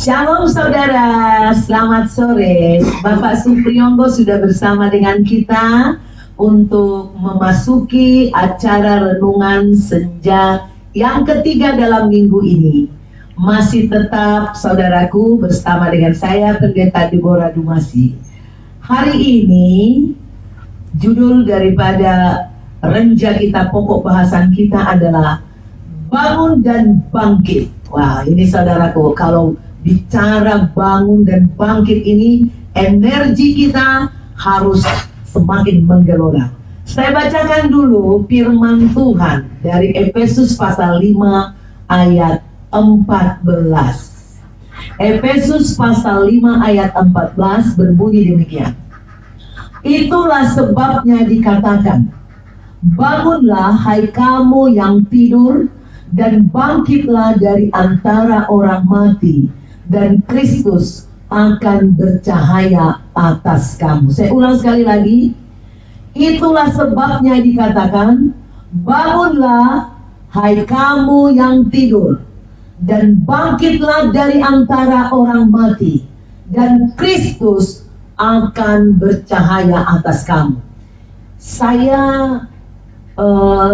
Shalom saudara, selamat sore. Bapak Supriyonggo sudah bersama dengan kita untuk memasuki acara renungan senja yang ketiga dalam minggu ini. Masih tetap saudaraku bersama dengan saya Pendeta Deborah Dumasi. Hari ini judul daripada renja kita, pokok bahasan kita adalah bangun dan bangkit. Wah, ini saudaraku, kalau bicara bangun dan bangkit ini, energi kita harus semakin menggelora. Saya bacakan dulu firman Tuhan dari Efesus pasal 5 ayat 14. Efesus pasal 5 ayat 14 berbunyi demikian. Itulah sebabnya dikatakan, bangunlah hai kamu yang tidur, dan bangkitlah dari antara orang mati, dan Kristus akan bercahaya atas kamu. Saya ulang sekali lagi. Itulah sebabnya dikatakan, bangunlah hai kamu yang tidur, dan bangkitlah dari antara orang mati, dan Kristus akan bercahaya atas kamu. Saya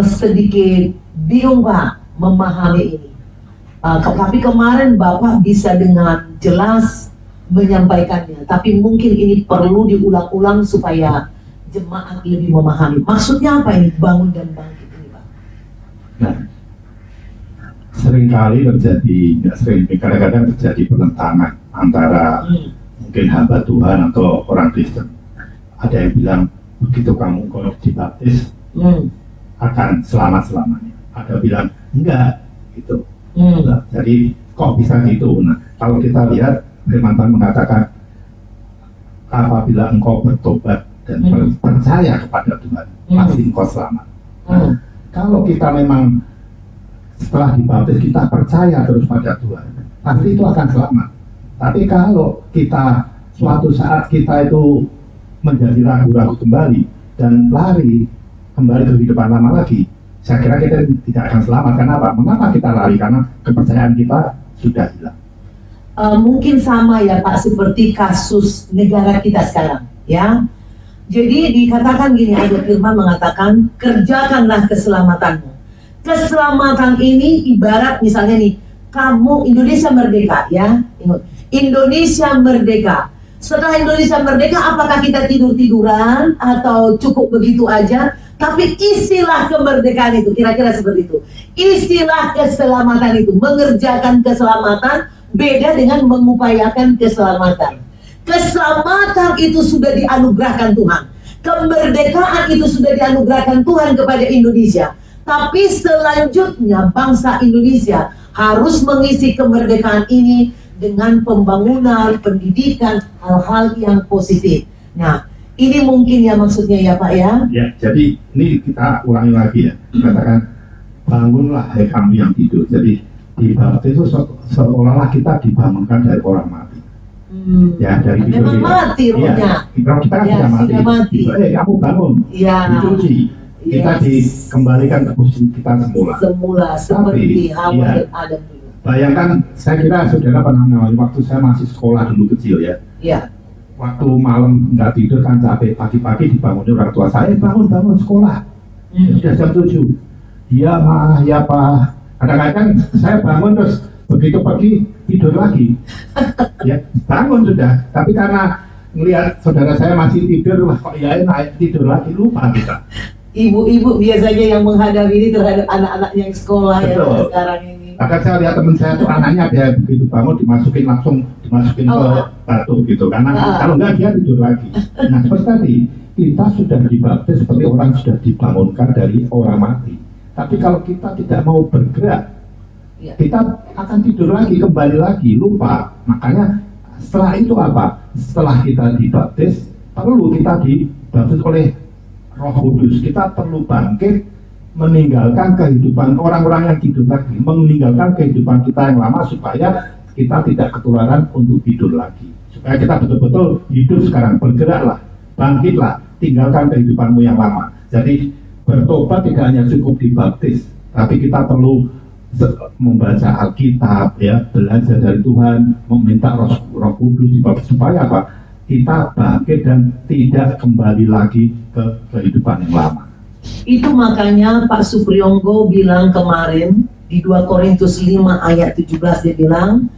sedikit bingung Pak memahami ini. Tapi kemarin Bapak bisa dengan jelas menyampaikannya. Tapi mungkin ini perlu diulang-ulang supaya jemaat lebih memahami. Maksudnya apa ini bangun dan bangkit ini Pak? Nah, seringkali terjadi, nggak sering, kadang-kadang terjadi pertentangan antara mungkin hamba Tuhan atau orang Kristen. Ada yang bilang, begitu kamu kalau dibaptis akan selamat-selamanya. Ada bilang, enggak, gitu. Enggak. Jadi, kok bisa gitu? Nah, kalau kita lihat, firman Tuhan mengatakan, apabila engkau bertobat dan percaya kepada Tuhan, pasti engkau selamat. Nah, kalau kita memang setelah dibaptis kita percaya terus pada Tuhan, pasti itu akan selamat. Tapi kalau kita suatu saat kita itu menjadi ragu-ragu kembali dan lari kembali ke kehidupan lama lagi, saya kira kita tidak akan selamat. Kenapa? Mengapa kita lari? Karena kepercayaan kita sudah hilang. Mungkin sama ya Pak, seperti kasus negara kita sekarang, ya. Jadi dikatakan gini, ada firman mengatakan, kerjakanlah keselamatanmu. Keselamatan ini ibarat misalnya nih, kamu Indonesia merdeka, ya. Indonesia merdeka. Setelah Indonesia merdeka, apakah kita tidur-tiduran atau cukup begitu aja? Tapi isilah kemerdekaan itu, kira-kira seperti itu. Isilah keselamatan itu, mengerjakan keselamatan beda dengan mengupayakan keselamatan. Keselamatan itu sudah dianugerahkan Tuhan. Kemerdekaan itu sudah dianugerahkan Tuhan kepada Indonesia. Tapi selanjutnya bangsa Indonesia harus mengisi kemerdekaan ini dengan pembangunan, pendidikan, hal-hal yang positif. Nah, ini mungkin ya maksudnya ya Pak ya? Ya, jadi ini kita ulangi lagi ya. Katakan, bangunlah hai kamu yang tidur. Jadi dibaptis itu seolah-olah kita dibangunkan dari orang mati. Ya, dari tidur kita. Mati rohnya. Ya, kita kan sudah mati. Kamu bangun, dicuci. Kita dikembalikan ke posisi kita semula. Seperti Hawa dan Adam dulu. Bayangkan, saya kira saudara pernah mengalami waktu saya masih sekolah dulu kecil ya. Iya. Waktu malam nggak tidur kan capek, pagi-pagi dibangunin orang tua saya, bangun sekolah. Sudah jam 7. Dia mah ya Pak. Kadang-kadang saya bangun terus begitu pagi tidur lagi. Ya, bangun sudah. Tapi karena melihat saudara saya masih tidur, wah kok ya naik tidur lagi, lupa kita. Ibu-ibu biasanya yang menghadapi ini terhadap anak-anaknya yang sekolah. Betul. Ya sekarang ini. Bahkan saya lihat teman saya tuh anaknya dia begitu bangun langsung dimasukin ke batu gitu, karena kalau enggak dia tidur lagi. Nah seperti tadi, kita sudah dibaptis seperti orang sudah dibangunkan dari orang mati. Tapi kalau kita tidak mau bergerak, kita akan tidur lagi, kembali lagi, lupa. Makanya setelah itu apa? Setelah kita dibaptis, perlu kita dibaptis oleh Roh Kudus. Kita perlu bangkit, meninggalkan kehidupan orang-orang yang hidup lagi, meninggalkan kehidupan kita yang lama supaya kita tidak ketularan untuk tidur lagi. Supaya kita betul-betul hidup sekarang, bergeraklah, bangkitlah, tinggalkan kehidupanmu yang lama. Jadi bertobat tidak hanya cukup dibaptis, tapi kita perlu membaca Alkitab, ya, belajar dari Tuhan, meminta Roh Kudus supaya apa? Kita bangkit dan tidak kembali lagi ke kehidupan yang lama. Itu makanya Pak Supriyonggo bilang kemarin di 2 Korintus 5 ayat 17, dia bilang,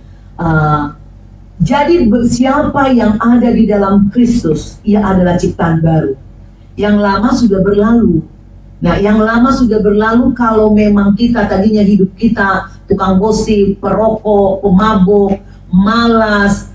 jadi siapa yang ada di dalam Kristus, ia adalah ciptaan baru. Yang lama sudah berlalu. Nah, yang lama sudah berlalu kalau memang kita tadinya hidup kita tukang gosip, perokok, pemabuk, malas,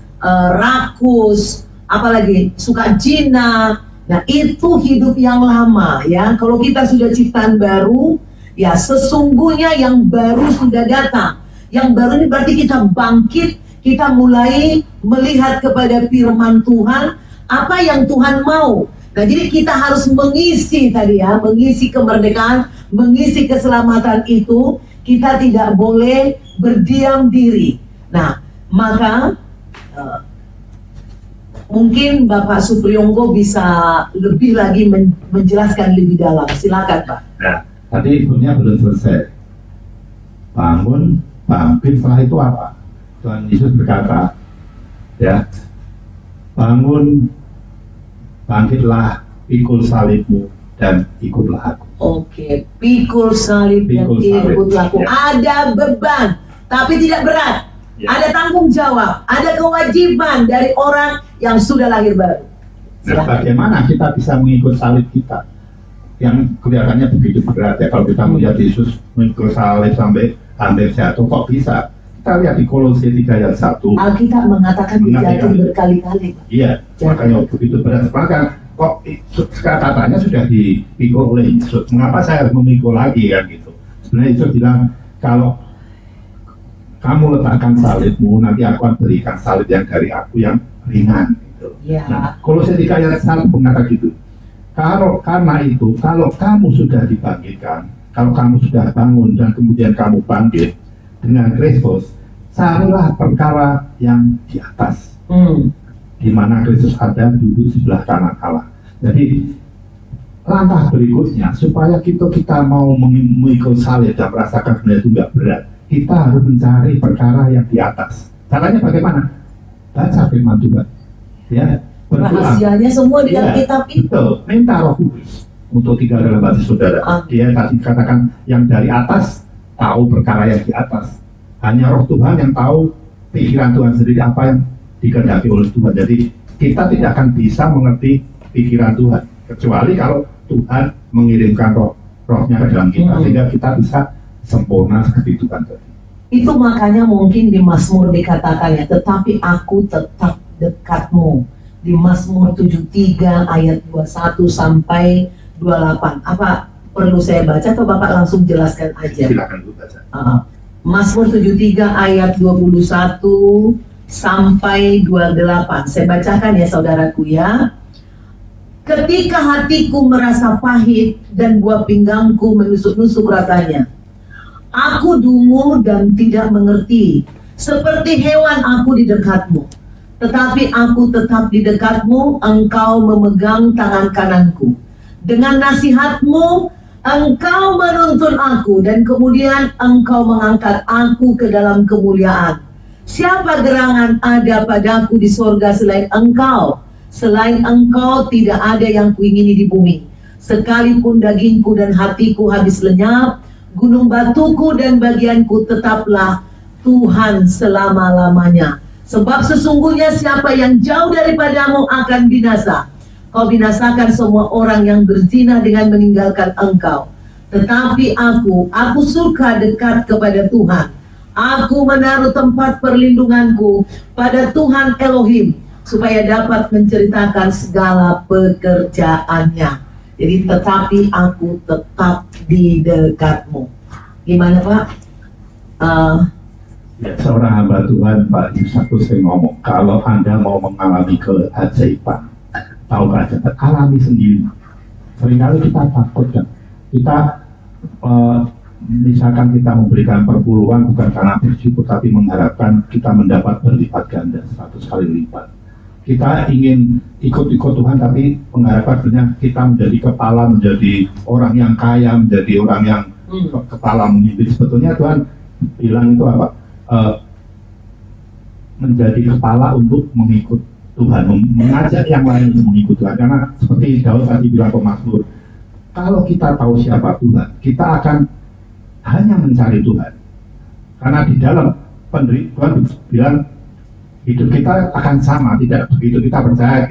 rakus, apalagi suka zina. Nah, itu hidup yang lama, ya. Kalau kita sudah ciptaan baru, ya sesungguhnya yang baru sudah datang. Yang baru ini berarti kita bangkit, kita mulai melihat kepada firman Tuhan, apa yang Tuhan mau. Nah, jadi kita harus mengisi tadi, ya, mengisi kemerdekaan, mengisi keselamatan itu. Kita tidak boleh berdiam diri. Nah, maka mungkin Bapak Supriyonggo bisa lebih lagi menjelaskan lebih dalam. Silakan, Pak. Nah, tadi ibunya belum selesai. Bangun, bangkit, setelah itu apa? Tuhan Yesus berkata, ya, bangun, bangkitlah, pikul salibmu dan ikutlah aku. Oke, pikul salib dan ikutlah aku. Ya. Ada beban, tapi tidak berat. Ya. Ada tanggung jawab, ada kewajiban dari orang yang sudah lahir baru. Nah, bagaimana kita bisa mengikut salib kita yang kelihatannya begitu berat, ya? Kalau kita melihat Yesus mengikut salib sampai hampir jatuh, kok bisa? Kita lihat di Kolose 3 ayat 1. Alkitab mengatakan dijatuh berkali-kali. Iya, makanya begitu berat. Maka kok katanya sudah dipikul oleh Yesus. Mengapa saya harus memikul lagi, kan gitu? Sebenarnya Yesus bilang, kalau kamu letakkan salibmu, nanti aku akan berikan salib yang dari aku yang ringan. Gitu. Ya. Nah, Kolose 3 ayat 1 mengatakan gitu. Karena itu, kalau kamu sudah dibangkitkan, kalau kamu sudah bangun dan kemudian kamu bangkit dengan Kristus, carilah perkara yang di atas, di mana Kristus ada duduk sebelah kanan Allah. Jadi langkah berikutnya supaya kita mau mengikut salib dan merasakan benar itu nggak berat, kita harus mencari perkara yang di atas. Caranya bagaimana? Baca firman Tuhan, ya, berdoa. Rahasianya semua di dalam Ya, kitab itu. betul. Minta Roh Kudus untuk tinggal dalam hati saudara. Dia tadi katakan yang dari atas tahu perkara yang di atas. Hanya Roh Tuhan yang tahu pikiran Tuhan sendiri, apa yang dikehendaki oleh Tuhan. Jadi kita tidak akan bisa mengerti pikiran Tuhan kecuali kalau Tuhan mengirimkan rohnya ke dalam kita, sehingga kita bisa sempurna seperti Tuhan tadi. Itu makanya mungkin di Mazmur dikatakan, ya, tetapi aku tetap dekatmu. Di Mazmur 73 ayat 21 sampai 28. Apa perlu saya baca atau Bapak langsung jelaskan aja? Silakan Bu baca. Mazmur 73 ayat 21 sampai 28. Saya bacakan, ya, saudaraku, ya. Ketika hatiku merasa pahit dan buah pinggangku menusuk-nusuk rasanya, aku dungu dan tidak mengerti. Seperti hewan aku di dekatmu. Tetapi aku tetap di dekatmu, engkau memegang tangan kananku. Dengan nasihatmu, engkau menuntun aku, dan kemudian engkau mengangkat aku ke dalam kemuliaan. Siapa gerangan ada padaku di sorga selain engkau? Selain engkau tidak ada yang kuingini di bumi. Sekalipun dagingku dan hatiku habis lenyap, gunung batuku dan bagianku tetaplah Tuhan selama-lamanya. Sebab sesungguhnya siapa yang jauh daripadamu akan binasa. Kau binasakan semua orang yang berzina dengan meninggalkan engkau. Tetapi aku suka dekat kepada Tuhan. Aku menaruh tempat perlindunganku pada Tuhan Elohim, supaya dapat menceritakan segala pekerjaannya. Jadi tetapi aku tetap di dekatmu. Gimana, Pak? Ya, seorang hamba Tuhan, Pak Yusuf sering ngomong, kalau Anda mau mengalami keajaiban, tahu keajaiban, alami sendiri. Seringkali kita takut, kan? Kita misalkan kita memberikan perpuluhan bukan karena bersyukur, tapi mengharapkan kita mendapat berlipat ganda, 100 kali lipat. Kita ingin ikut-ikut Tuhan, tapi mengharapkan kita menjadi kepala, menjadi orang yang kaya, menjadi orang yang kepala memimpin. Sebetulnya Tuhan bilang itu apa? Menjadi kepala untuk mengikut Tuhan, mengajak yang lain untuk mengikut Tuhan. Karena seperti Daud tadi bilang pemazmur, kalau kita tahu siapa Tuhan, kita akan hanya mencari Tuhan. Karena di dalam Tuhan bilang hidup kita akan sama, tidak begitu kita percaya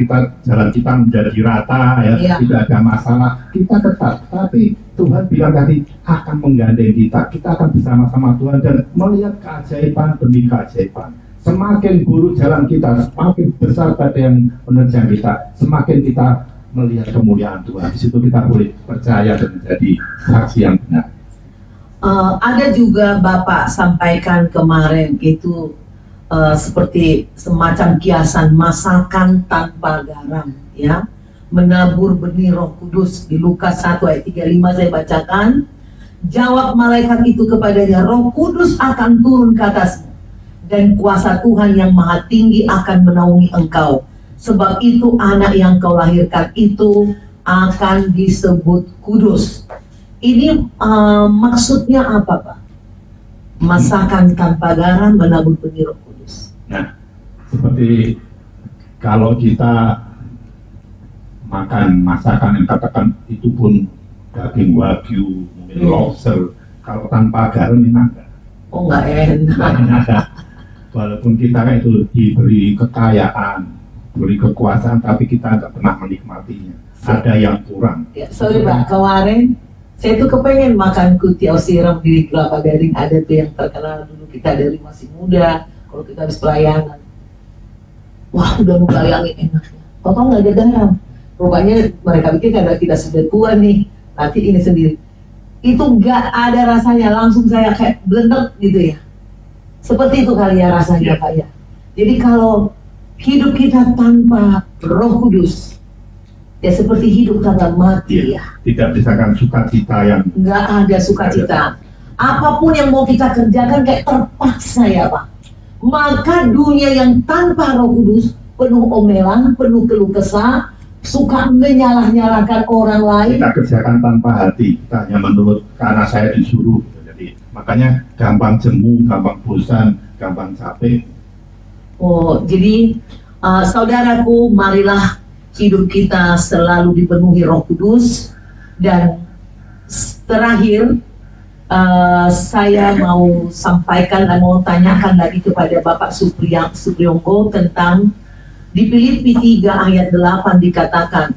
jalan kita menjadi rata ya, tidak ada masalah, kita tetap. Tapi Tuhan bilang tadi akan menggandeng kita akan bersama-sama Tuhan dan melihat keajaiban demi keajaiban. Semakin buruk jalan kita, semakin besar badai yang menerjang kita, semakin kita melihat kemuliaan Tuhan. Di situ kita boleh percaya dan menjadi saksi yang benar. Ada juga Bapak sampaikan kemarin itu seperti semacam kiasan masakan tanpa garam, ya, menabur benih Roh Kudus. Di Lukas 1 ayat 35 saya bacakan, jawab malaikat itu kepadanya, Roh Kudus akan turun ke atasmu, dan kuasa Tuhan yang Maha Tinggi akan menaungi engkau. Sebab itu anak yang kau lahirkan itu akan disebut kudus. Ini maksudnya apa, Pak? Masakan tanpa garam menabur benih Roh Kudus. Nah, seperti kalau kita makan masakan yang katakan itu pun daging wagyu, mungkin lobster, kalau tanpa garam enak nggak? Oh, nggak enak. Walaupun kita kan itu diberi kekayaan, diberi kekuasaan, tapi kita nggak pernah menikmatinya. Ada yang kurang. Ya, sorry Pak, kemarin saya tuh kepengen makan kutiau siram di Kelapa Gading. Ada tuh yang terkenal dulu kita dari masih muda, kalau kita habis pelayanan. Wah, udah mau bayangin enaknya. Kok nggak ada garam? Rupanya mereka pikir karena kita sudah tua nih, nanti ini sendiri. Itu nggak ada rasanya, langsung saya kayak blended gitu ya. Seperti itu kali ya rasanya Pak ya. Jadi kalau hidup kita tanpa Roh Kudus, ya seperti hidup tanpa mati ya. Tidak misalkan sukacita yang nggak ada sukacita. Apapun yang mau kita kerjakan kayak terpaksa ya Pak. Maka dunia yang tanpa Roh Kudus penuh omelan, penuh keluh kesah, suka menyalah-nyalahkan orang lain. Kita kerjakan tanpa hati, kita hanya menurut karena saya disuruh. Jadi makanya gampang jemu, gampang bosan, gampang capek. Oh, jadi saudaraku, marilah hidup kita selalu dipenuhi Roh Kudus. Dan terakhir, saya mau sampaikan dan mau tanyakan lagi kepada Bapak Supriyongko tentang di Filipi 3 ayat 8 dikatakan,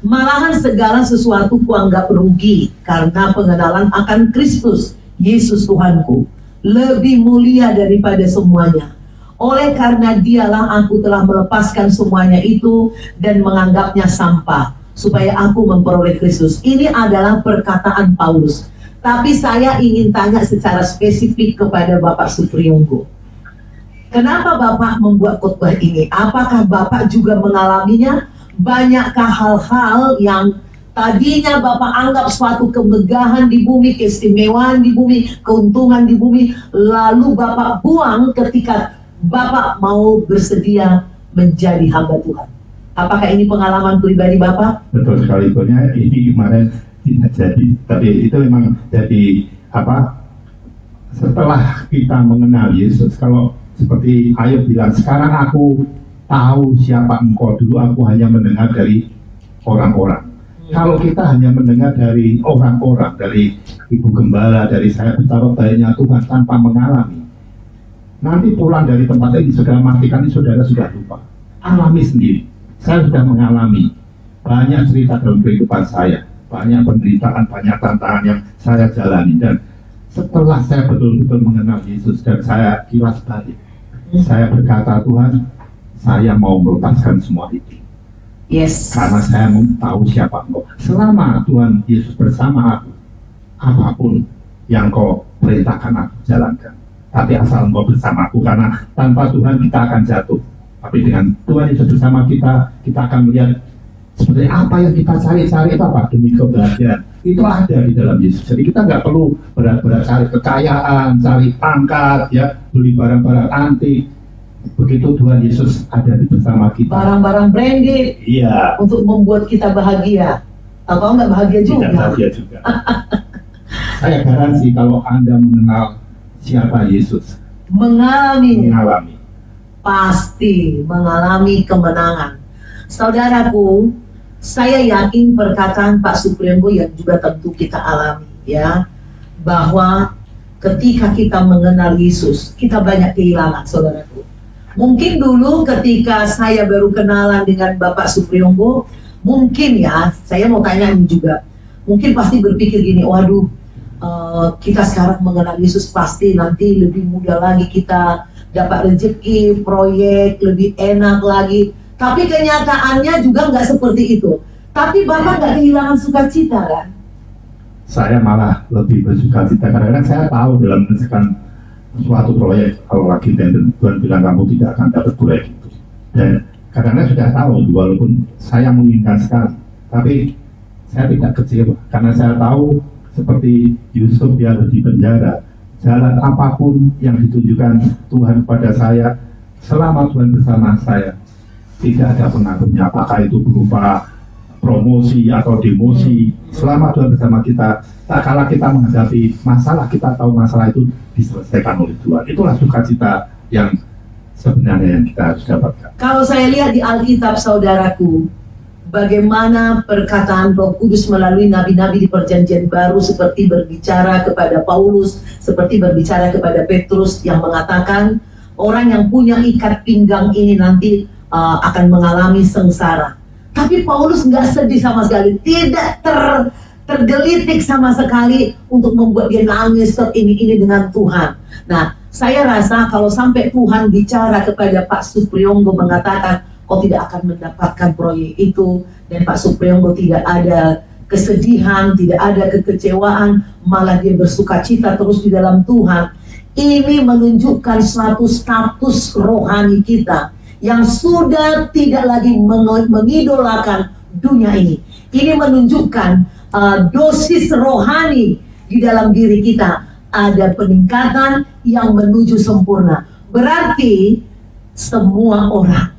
malahan segala sesuatu kuanggap rugi karena pengenalan akan Kristus Yesus Tuhanku lebih mulia daripada semuanya. Oleh karena dialah aku telah melepaskan semuanya itu dan menganggapnya sampah supaya aku memperoleh Kristus. Ini adalah perkataan Paulus. Tapi saya ingin tanya secara spesifik kepada Bapak Supriyongko. Kenapa Bapak membuat khotbah ini? Apakah Bapak juga mengalaminya? Banyakkah hal-hal yang tadinya Bapak anggap suatu kemegahan di bumi, keistimewaan di bumi, keuntungan di bumi, lalu Bapak buang ketika Bapak mau bersedia menjadi hamba Tuhan? Apakah ini pengalaman pribadi Bapak? Betul sekali, soalnya ini kemarin tidak jadi, tapi itu memang jadi apa? Setelah kita mengenal Yesus, kalau seperti Ayub bilang, sekarang aku tahu siapa engkau, dulu aku hanya mendengar dari orang-orang. Kalau kita hanya mendengar dari orang-orang, dari ibu gembala, dari saya betapa baiknya Tuhan tanpa mengalami, nanti pulang dari tempat ini sudah matikan, ini saudara sudah lupa. Alami sendiri. Saya sudah mengalami banyak cerita dalam kehidupan saya, banyak penderitaan, banyak tantangan yang saya jalani, dan setelah saya betul-betul mengenal Yesus dan saya kilas balik, saya berkata, Tuhan, saya mau melepaskan semua itu. Yes. Karena saya mau tahu siapa engkau. Selama Tuhan Yesus bersama aku, apapun yang kau perintahkan aku jalankan. Tapi asal engkau bersama aku, karena tanpa Tuhan kita akan jatuh. Tapi dengan Tuhan Yesus bersama kita, kita akan melihat seperti apa yang kita cari-cari itu apa? Demi kebahagiaan. Itu ada di dalam Yesus. Jadi kita nggak perlu berat-berat cari kekayaan, cari pangkat, ya, beli barang-barang antik. Begitu Tuhan Yesus ada di bersama kita. Barang-barang branded, iya, untuk membuat kita bahagia. Atau nggak bahagia juga? Tidak bahagia juga. Saya garansi kalau Anda mengenal siapa Yesus mengalami, mengalami pasti mengalami kemenangan. Saudaraku, saya yakin perkataan Pak Supriyono yang juga tentu kita alami, ya, bahwa ketika kita mengenal Yesus, kita banyak kehilangan, saudaraku. Mungkin dulu ketika saya baru kenalan dengan Bapak Supriyono, mungkin ya, saya mau tanya ini juga, mungkin pasti berpikir gini, waduh, kita sekarang mengenal Yesus pasti nanti lebih mudah lagi kita dapat rezeki, proyek, lebih enak lagi. Tapi kenyataannya juga nggak seperti itu. Tapi Bapak nggak kehilangan sukacita kan? Saya malah lebih bersukacita karena saya tahu dalam menyelesaikan suatu proyek, kalau lagi dan Tuhan bilang kamu tidak akan dapat proyek itu. Dan karena sudah tahu, walaupun saya menginginkan sekali, tapi saya tidak kecewa karena saya tahu seperti Yusuf yang di penjara, jalan apapun yang ditunjukkan Tuhan kepada saya, selama Tuhan bersama saya, tidak ada pengaruhnya, apakah itu berupa promosi atau demosi. Selama Tuhan bersama kita, tak kala kita menghadapi masalah, kita tahu masalah itu diselesaikan oleh Tuhan. Itulah sukacita yang sebenarnya yang kita harus dapatkan. Kalau saya lihat di Alkitab, saudaraku, bagaimana perkataan Roh Kudus melalui nabi-nabi di Perjanjian Baru seperti berbicara kepada Paulus, seperti berbicara kepada Petrus yang mengatakan orang yang punya ikat pinggang ini nanti akan mengalami sengsara. Tapi Paulus nggak sedih sama sekali, tidak tergelitik sama sekali untuk membuat dia nangis ini dengan Tuhan. Nah, saya rasa kalau sampai Tuhan bicara kepada Pak Supriyono mengatakan kau tidak akan mendapatkan proyek itu, dan Pak Supriyono tidak ada kesedihan, tidak ada kekecewaan, malah dia bersukacita terus di dalam Tuhan. Ini menunjukkan suatu status rohani kita yang sudah tidak lagi mengidolakan dunia ini. Ini menunjukkan dosis rohani di dalam diri kita, ada peningkatan yang menuju sempurna. Berarti semua orang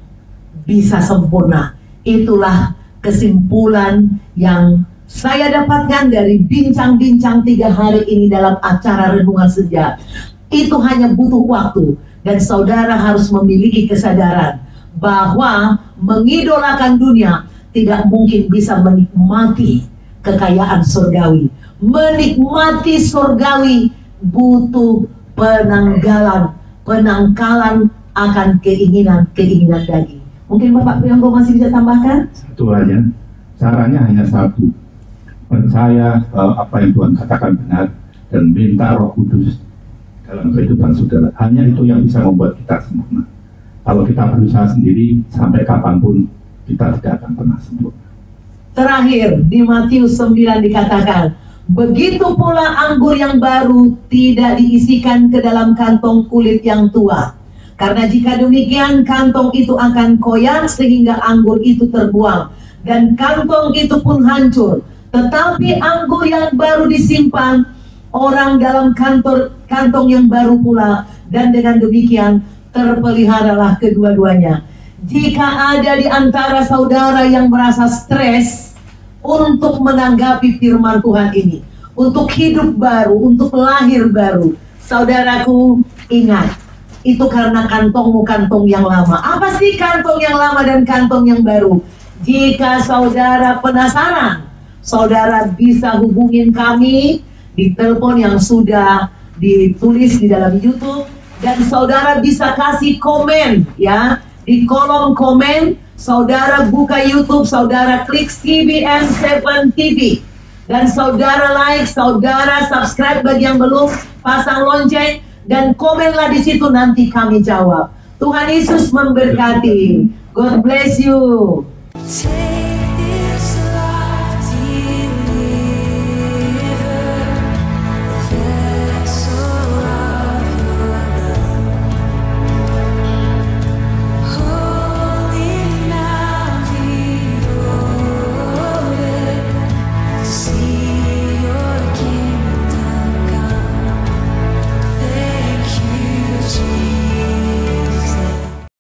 bisa sempurna. Itulah kesimpulan yang saya dapatkan dari bincang-bincang 3 hari ini dalam acara Renungan Senja. Itu hanya butuh waktu, dan saudara harus memiliki kesadaran bahwa mengidolakan dunia tidak mungkin bisa menikmati kekayaan surgawi. Menikmati surgawi butuh penanggalan akan keinginan daging. Mungkin Bapak Priyono masih bisa tambahkan? Satu aja, caranya hanya satu, percaya apa yang Tuhan katakan benar dan minta Roh Kudus dalam kehidupan saudara. Hanya itu yang bisa membuat kita sempurna. Kalau kita berusaha sendiri, sampai kapanpun kita tidak akan pernah sempurna. Terakhir, di Matius 9 dikatakan, begitu pula anggur yang baru tidak diisikan ke dalam kantong kulit yang tua. Karena jika demikian, kantong itu akan koyak sehingga anggur itu terbuang, dan kantong itu pun hancur. Tetapi anggur yang baru disimpan orang dalam kantong yang baru pula, dan dengan demikian terpeliharalah kedua-duanya. Jika ada di antara saudara yang merasa stres untuk menanggapi firman Tuhan ini, untuk hidup baru, untuk lahir baru, saudaraku, ingat, itu karena kantongmu kantong yang lama. Apa sih kantong yang lama dan kantong yang baru? Jika saudara penasaran, saudara bisa hubungin kami di telepon yang sudah ditulis di dalam YouTube, dan saudara bisa kasih komen ya di kolom komen. Saudara buka YouTube, saudara klik CBN 7 TV, dan saudara like, saudara subscribe bagi yang belum, pasang lonceng, dan komenlah di situ, nanti kami jawab. Tuhan Yesus memberkati. God bless you.